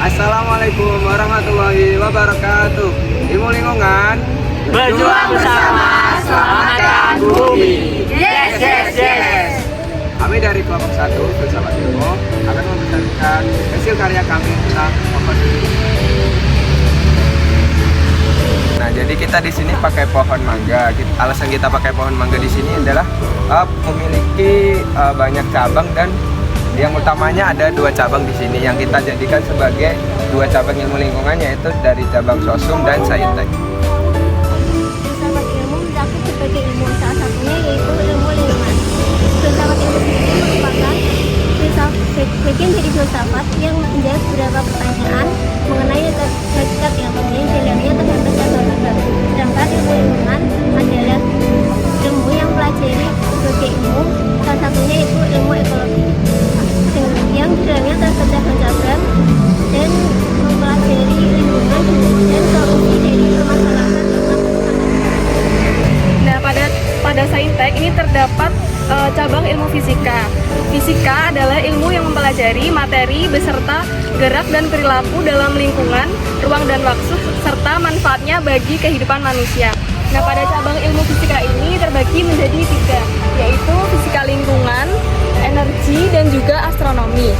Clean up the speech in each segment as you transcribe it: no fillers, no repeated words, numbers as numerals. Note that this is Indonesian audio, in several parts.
Assalamualaikum warahmatullahi wabarakatuh. Ilmu lingkungan, Berjuang bersama, selamatkan bumi. Yes, yes, yes. Kami dari kelompok 1 Filsafat Ilmu akan membesarkan hasil karya kami tentang pohon. Nah, jadi kita di sini pakai pohon mangga. Alasan kita pakai pohon mangga di sini adalah memiliki banyak cabang, dan yang utamanya ada 2 cabang di sini yang kita jadikan sebagai 2 cabang ilmu lingkungan, yaitu dari cabang sosum dan saintek. Filsafat ilmu mencakup berbagai ilmu, salah satunya yaitu ilmu lingkungan. Filsafat ilmu sendiri merupakan bagian dari filsafat yang menjawab beberapa pertanyaan mengenai hakikat yang kemudian jalannya terhadap cabang-cabang. Sedangkan ilmu lingkungan adalah ilmu yang mempelajari berbagai ilmu, salah satunya yaitu ilmu ekologi, yang di dalamnya terdapat cabang-cabang dan mempelajari lingkungan dan solusi dari permasalahan. Nah, pada saintek ini terdapat cabang ilmu fisika. Fisika adalah ilmu yang mempelajari materi beserta gerak dan perilaku dalam lingkungan, ruang dan waktu, serta manfaatnya bagi kehidupan manusia. Nah, pada cabang ilmu fisika ini terbagi menjadi 3, yaitu fisika lingkungan, energi, dan juga astronomi.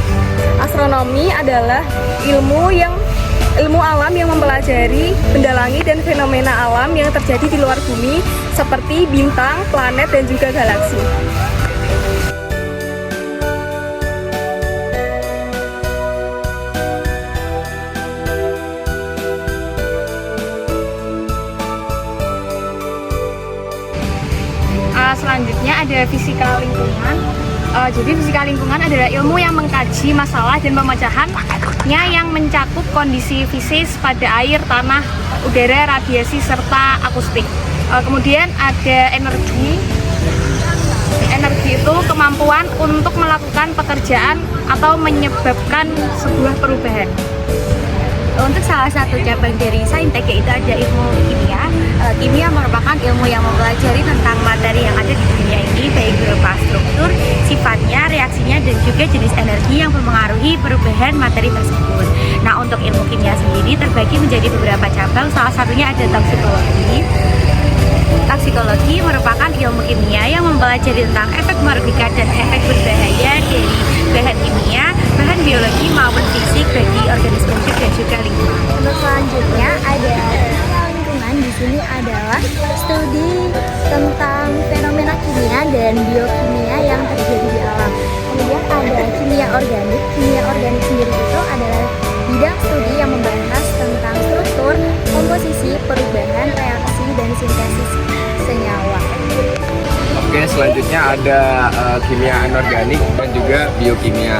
Astronomi adalah ilmu alam yang mempelajari benda langit dan fenomena alam yang terjadi di luar bumi seperti bintang, planet, dan juga galaksi. Selanjutnya ada fisika lingkungan. Jadi fisika lingkungan adalah ilmu yang mengkaji masalah dan pemecahannya yang mencakup kondisi fisis pada air, tanah, udara, radiasi, serta akustik. Kemudian ada energi. Energi itu kemampuan untuk melakukan pekerjaan atau menyebabkan sebuah perubahan. Untuk salah satu cabang dari saintek yaitu ada ilmu kimia. Kimia merupakan ilmu yang mempelajari tentang materi yang ada di dunia ini, baik berupa struktur, sifatnya, reaksinya, dan juga jenis energi yang mempengaruhi perubahan materi tersebut. Nah, untuk ilmu kimia sendiri terbagi menjadi beberapa cabang, salah satunya ada toksikologi. Toksikologi merupakan ilmu kimia yang mempelajari tentang efek merugikan dan efek berbahaya dari bahan kimia, bahan biologi maupun fisik bagi organisme hidup dan juga lingkungan. Untuk selanjutnya ada lingkungan. Di sini adalah studi tentang fenomena kimia dan biokimia yang terjadi di alam. Kemudian ada kimia organik. Kimia organik sendiri itu adalah bidang studi yang membahas tentang struktur, komposisi, perubahan, reaksi, dan sintesis senyawa. Oke, selanjutnya ada kimia anorganik dan juga biokimia.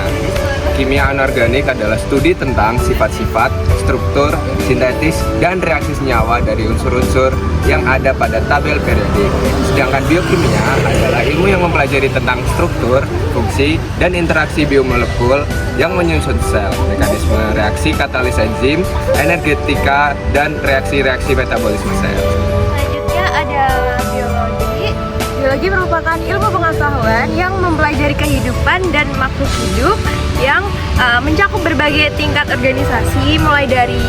Kimia anorganik adalah studi tentang sifat-sifat, struktur, sintetis, dan reaksi senyawa dari unsur-unsur yang ada pada tabel periodik. Sedangkan biokimia adalah ilmu yang mempelajari tentang struktur, fungsi, dan interaksi biomolekul yang menyusun sel, mekanisme reaksi katalis enzim, energetika, dan reaksi-reaksi metabolisme sel. Selanjutnya ada biologi. Biologi merupakan ilmu pengetahuan yang mempelajari kehidupan dan makhluk hidup yang mencakup berbagai tingkat organisasi, mulai dari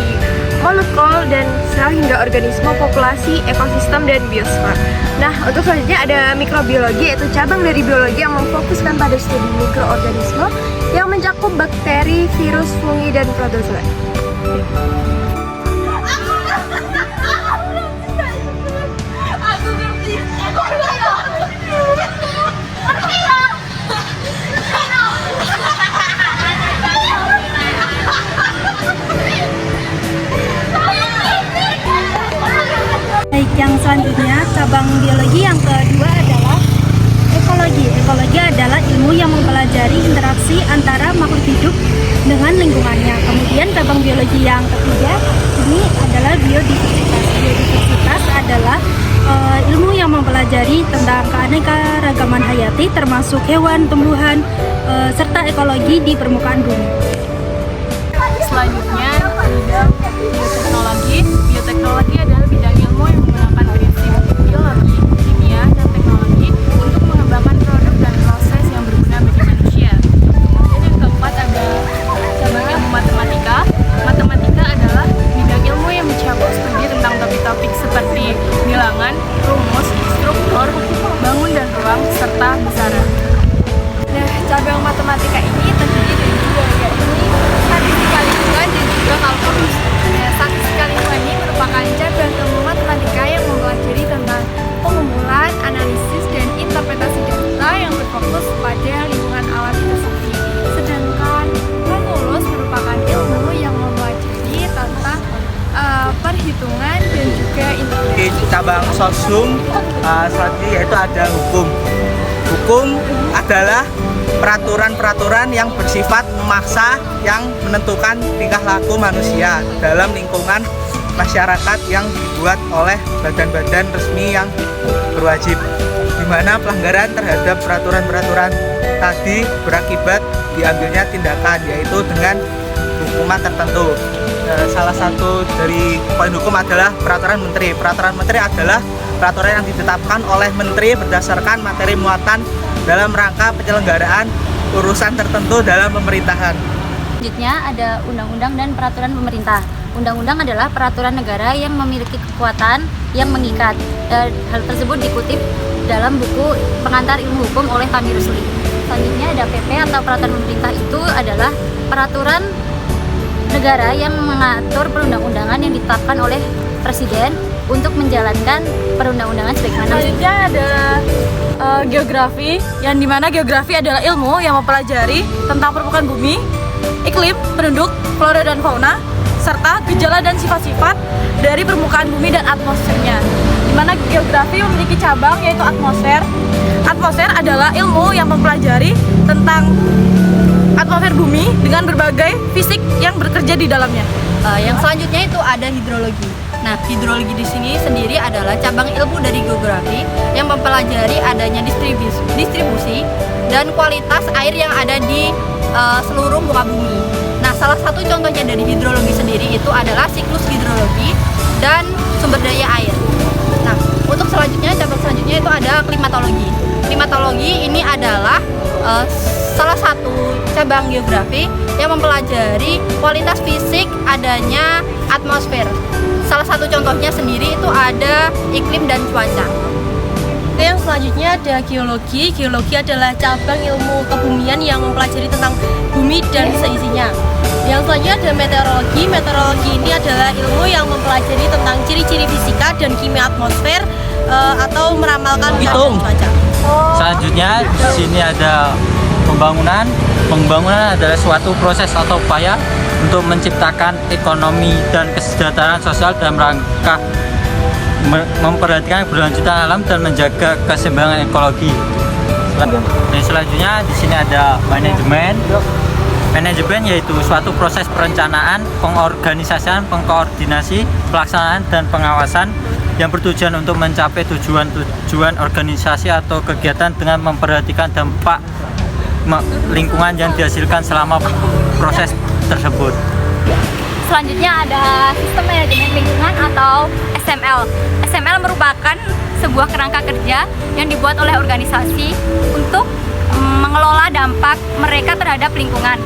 molekul dan sel hingga organisme, populasi, ekosistem, dan biosfer. Nah, untuk selanjutnya ada mikrobiologi, yaitu cabang dari biologi yang memfokuskan pada studi mikroorganisme yang mencakup bakteri, virus, fungi, dan protozoa. Baik, yang selanjutnya cabang biologi yang kedua adalah ekologi. Ekologi adalah ilmu yang mempelajari interaksi antara makhluk hidup dengan lingkungannya. Kemudian cabang biologi yang ketiga ini adalah biodiversitas. Biodiversitas adalah ilmu yang mempelajari tentang keanekaragaman hayati termasuk hewan, tumbuhan, serta ekologi di permukaan bumi. Selanjutnya bidang bioteknologi. Bioteknologi adalah bidang ilmu yang menggunakan prinsip biologi, kimia, dan teknologi untuk mengembangkan produk dan proses yang berguna bagi manusia. Kemudian yang keempat ada cabang ilmu matematika. cabang sosum selanjutnya yaitu ada hukum. Hukum adalah peraturan-peraturan yang bersifat memaksa yang menentukan tingkah laku manusia dalam lingkungan masyarakat yang dibuat oleh badan-badan resmi yang berwajib, di mana pelanggaran terhadap peraturan-peraturan tadi berakibat diambilnya tindakan, yaitu dengan hukuman tertentu. Salah satu dari poin hukum adalah peraturan menteri. Peraturan menteri adalah peraturan yang ditetapkan oleh menteri berdasarkan materi muatan dalam rangka penyelenggaraan urusan tertentu dalam pemerintahan. Selanjutnya ada undang-undang dan peraturan pemerintah. Undang-undang adalah peraturan negara yang memiliki kekuatan yang mengikat. Hal tersebut dikutip dalam buku Pengantar Ilmu Hukum oleh Fahmi Rusli. Selanjutnya ada PP atau peraturan pemerintah, itu adalah peraturan negara yang mengatur perundang-undangan yang ditetapkan oleh Presiden untuk menjalankan perundang-undangan sebagaimana. Selanjutnya ada geografi, yang dimana geografi adalah ilmu yang mempelajari tentang permukaan bumi, iklim, penduduk, flora dan fauna, serta gejala dan sifat-sifat dari permukaan bumi dan atmosfernya. Dimana geografi memiliki cabang yaitu atmosfer. Atmosfer adalah ilmu yang mempelajari tentang atmosfer bumi dengan berbagai fisik yang bekerja di dalamnya. Yang selanjutnya itu ada hidrologi. Nah, hidrologi di sini sendiri adalah cabang ilmu dari geografi yang mempelajari adanya distribusi dan kualitas air yang ada di seluruh muka bumi. Nah, salah satu contohnya dari hidrologi sendiri itu adalah siklus hidrologi dan sumber daya air. Nah, untuk selanjutnya, cabang selanjutnya itu ada klimatologi. Klimatologi ini adalah salah satu cabang geografi yang mempelajari kualitas fisik adanya atmosfer. Salah satu contohnya sendiri itu ada iklim dan cuaca. Oke, yang selanjutnya ada geologi. Geologi adalah cabang ilmu kebumian yang mempelajari tentang bumi dan seisinya. Yang selanjutnya ada meteorologi. Meteorologi ini adalah ilmu yang mempelajari tentang ciri-ciri fisika dan kimia atmosfer atau meramalkan keadaan cuaca. Selanjutnya di sini ada pembangunan. Pembangunan adalah suatu proses atau upaya untuk menciptakan ekonomi dan kesejahteraan sosial dalam rangka memperhatikan keberlanjutan alam dan menjaga keseimbangan ekologi. Dan selanjutnya di sini ada manajemen. Manajemen yaitu suatu proses perencanaan, pengorganisasian, pengkoordinasi, pelaksanaan dan pengawasan yang bertujuan untuk mencapai tujuan organisasi atau kegiatan dengan memperhatikan dampak lingkungan yang dihasilkan selama proses tersebut. Selanjutnya ada sistem manajemen lingkungan atau SML. SML merupakan sebuah kerangka kerja yang dibuat oleh organisasi untuk mengelola dampak mereka terhadap lingkungan.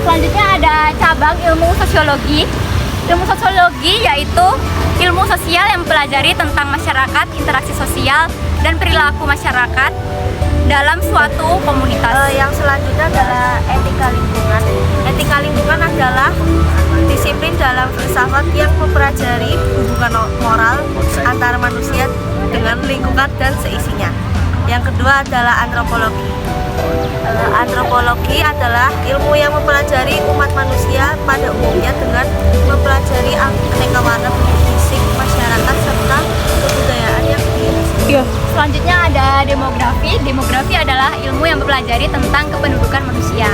Selanjutnya ada cabang ilmu sosiologi. Ilmu sosiologi yaitu ilmu sosial yang mempelajari tentang masyarakat, interaksi sosial, dan perilaku masyarakat dalam suatu komunitas. Yang selanjutnya adalah etika lingkungan. Etika lingkungan adalah disiplin dalam filsafat yang mempelajari hubungan moral antara manusia dengan lingkungan dan seisinya. Yang kedua adalah antropologi. Antropologi adalah ilmu yang mempelajari umat manusia pada umumnya dengan mempelajari aneka warna fisik masyarakat serta kebudayaan yang dimiliki. Selanjutnya ada demografi. Demografi adalah ilmu yang mempelajari tentang kependudukan manusia.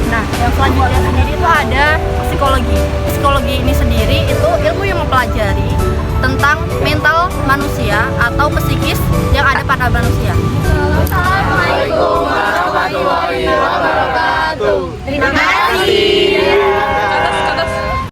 Nah, yang selanjutnya sendiri itu ada psikologi. Psikologi ini sendiri itu ilmu yang mempelajari tentang mental manusia atau psikis yang ada pada manusia.